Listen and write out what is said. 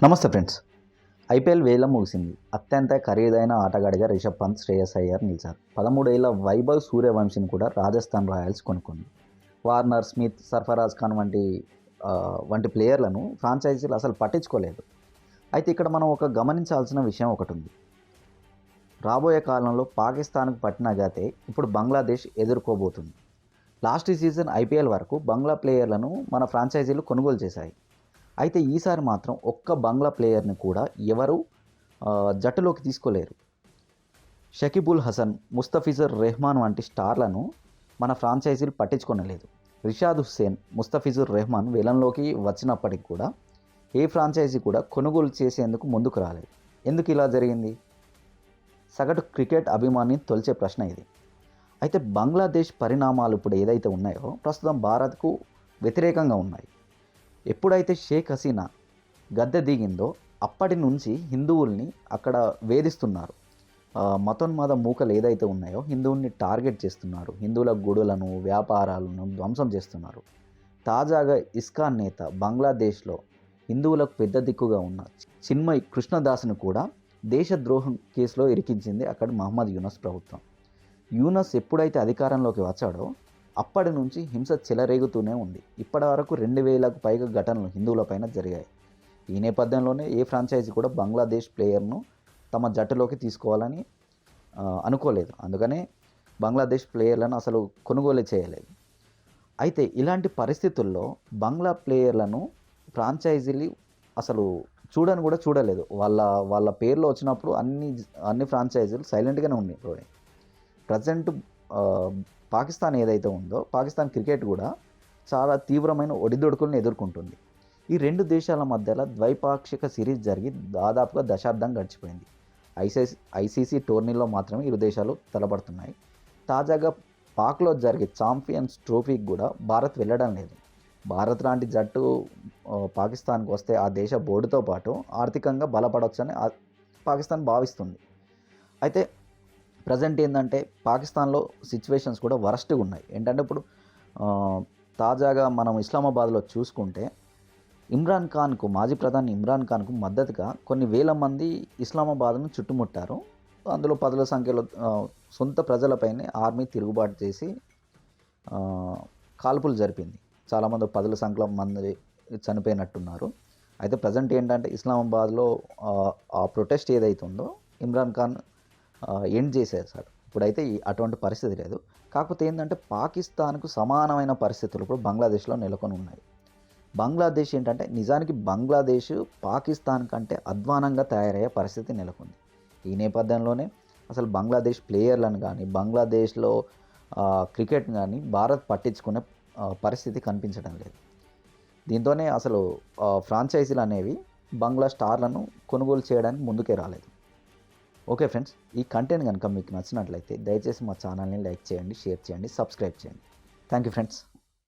నమస్తే friends. IPL వేలం ముగిసింది. అత్యంత ఖరీదైన ఆటగాడిగా రిషబ్ పంత్, శ్రేయస్ అయ్యర్ నిలిచారు. 13 ఏళ్ల వైభవ్ సూర్యవంశీని కూడా రాజస్థాన్ రాయల్స్ కొనుక్కుంది. వార్నర్, స్మిత్, సర్ఫరాజ్ ఖాన్ వంటి ప్లేయర్లను ఫ్రాంచైజీలు అసలు పట్టించుకోలేదు. అయితే ఇక్కడ మనం గమనించాల్సిన విషయం ఒకటి ఉంది. రాబోయే కాలంలో పాకిస్తాన్కు పట్టిన గతే ఇప్పుడు బంగ్లాదేశ్ ఎదుర్కోబోతుంది. లాస్ట్ సీజన్ ఐపీఎల్ వరకు బంగ్లా ప్లేయర్లను మన ఫ్రాంచైజీలు కొనుగోలు చేశాయి. అయితే ఈసారి మాత్రం ఒక్క బంగ్లా ప్లేయర్ని కూడా ఎవరు జట్టులోకి తీసుకోలేరు. షకీబుల్ హసన్, ముస్తఫిజుర్ రెహమాన్ వంటి స్టార్లను మన ఫ్రాంచైజీలు పట్టించుకొనలేదు. రిషాద్ హుస్సేన్, ముస్తఫిజుర్ రెహమాన్ వేలంలోకి వచ్చినప్పటికి కూడా ఏ ఫ్రాంచైజీ కూడా కొనుగోలు చేసేందుకు ముందుకు రాలేదు. ఎందుకు ఇలా జరిగింది? సగటు క్రికెట్ అభిమాని తొలిచే ప్రశ్న ఇది. అయితే బంగ్లాదేశ్ పరిణామాలు ఇప్పుడు ఏదైతే ఉన్నాయో ప్రస్తుతం భారత్కు వ్యతిరేకంగా ఉన్నాయి. ఎప్పుడైతే షేక్ హసీనా గద్దె దిగిందో అప్పటి నుంచి హిందువుల్ని అక్కడ వేధిస్తున్నారు. మతోన్మాద మూకలు ఏదైతే ఉన్నాయో హిందువుల్ని టార్గెట్ చేస్తున్నారు. హిందువుల గుడులను, వ్యాపారాలను ధ్వంసం చేస్తున్నారు. తాజాగా ఇస్కాన్ నేత బంగ్లాదేశ్లో హిందువులకు పెద్ద దిక్కుగా ఉన్న చిన్మయ్ కృష్ణదాస్ను కూడా దేశద్రోహం కేసులో ఇరికించింది అక్కడి మహమ్మద్ యూనస్ ప్రభుత్వం. యూనస్ ఎప్పుడైతే అధికారంలోకి వచ్చాడో అప్పటి నుంచి హింస చెలరేగుతూనే ఉంది. ఇప్పటి వరకు 2000కు పైగా ఘటనలు హిందువులపైన జరిగాయి. ఈ నేపథ్యంలోనే ఏ ఫ్రాంచైజీ కూడా బంగ్లాదేశ్ ప్లేయర్ను తమ జట్టులోకి తీసుకోవాలని అనుకోలేదు. అందుకనే బంగ్లాదేశ్ ప్లేయర్లను అసలు కొనుగోలు చేయలేదు. అయితే ఇలాంటి పరిస్థితుల్లో బంగ్లా ప్లేయర్లను ఫ్రాంచైజీలు అసలు కూడా చూడలేదు. వాళ్ళ పేర్లు వచ్చినప్పుడు అన్ని ఫ్రాంచైజీలు సైలెంట్గానే ఉన్నాయి. ప్రజెంట్ పాకిస్తాన్ ఏదైతే ఉందో పాకిస్తాన్ క్రికెట్ కూడా చాలా తీవ్రమైన ఒడిదొడుకులను ఎదుర్కొంటుంది. ఈ రెండు దేశాల మధ్యలో ద్వైపాక్షిక సిరీస్ జరిగి దాదాపుగా దశాబ్దం గడిచిపోయింది. ఐసీసీ టోర్నీలో మాత్రమే ఇరు దేశాలు తలపడుతున్నాయి. తాజాగా పాక్లో జరిగే ఛాంపియన్స్ ట్రోఫీకి కూడా భారత్ వెళ్ళడం లేదు. భారత్ లాంటి జట్టు పాకిస్తాన్కి వస్తే ఆ దేశ బోర్డుతో పాటు ఆర్థికంగా బలపడవచ్చని పాకిస్తాన్ భావిస్తుంది. అయితే ప్రజెంట్ ఏంటంటే పాకిస్తాన్లో సిచ్యువేషన్స్ కూడా వరస్ట్గా ఉన్నాయి. ఏంటంటే ఇప్పుడు తాజాగా మనం ఇస్లామాబాద్లో చూసుకుంటే మాజీ ప్రధాని ఇమ్రాన్ ఖాన్కు మద్దతుగా కొన్ని వేల మంది ఇస్లామాబాద్ను చుట్టుముట్టారు. అందులో పదుల సంఖ్యలో సొంత ప్రజలపైనే ఆర్మీ తిరుగుబాటు చేసి కాల్పులు జరిపింది. చాలామంది పదుల సంఖ్యలో మంది చనిపోయినట్టున్నారు. అయితే ప్రజెంట్ ఏంటంటే ఇస్లామాబాద్లో ఆ ప్రొటెస్ట్ ఏదైతే ఉందో ఇమ్రాన్ ఖాన్ ఎండ్ చేసేసారు. ఇప్పుడైతే అటువంటి పరిస్థితి లేదు. కాకపోతే ఏంటంటే పాకిస్తాన్కు సమానమైన పరిస్థితులు ఇప్పుడు బంగ్లాదేశ్లో నెలకొని ఉన్నాయి. బంగ్లాదేశ్ ఏంటంటే నిజానికి బంగ్లాదేశ్ పాకిస్తాన్ కంటే అధ్వానంగా తయారయ్యే పరిస్థితి నెలకొంది. ఈ నేపథ్యంలోనే అసలు బంగ్లాదేశ్ ప్లేయర్లను కానీ బంగ్లాదేశ్లో క్రికెట్ కానీ భారత్ పట్టించుకునే పరిస్థితి కనిపించడం లేదు. దీంతోనే అసలు ఫ్రాంచైజీలు అనేవి బంగ్లా స్టార్లను కొనుగోలు చేయడానికి ముందుకే రాలేదు. ఓకే ఫ్రెండ్స్, ఈ కంటెంట్ కనుక మీకు నచ్చినట్లయితే దయచేసి మా ఛానల్ని లైక్ చేయండి, షేర్ చేయండి, సబ్స్క్రైబ్ చేయండి. Thank you friends.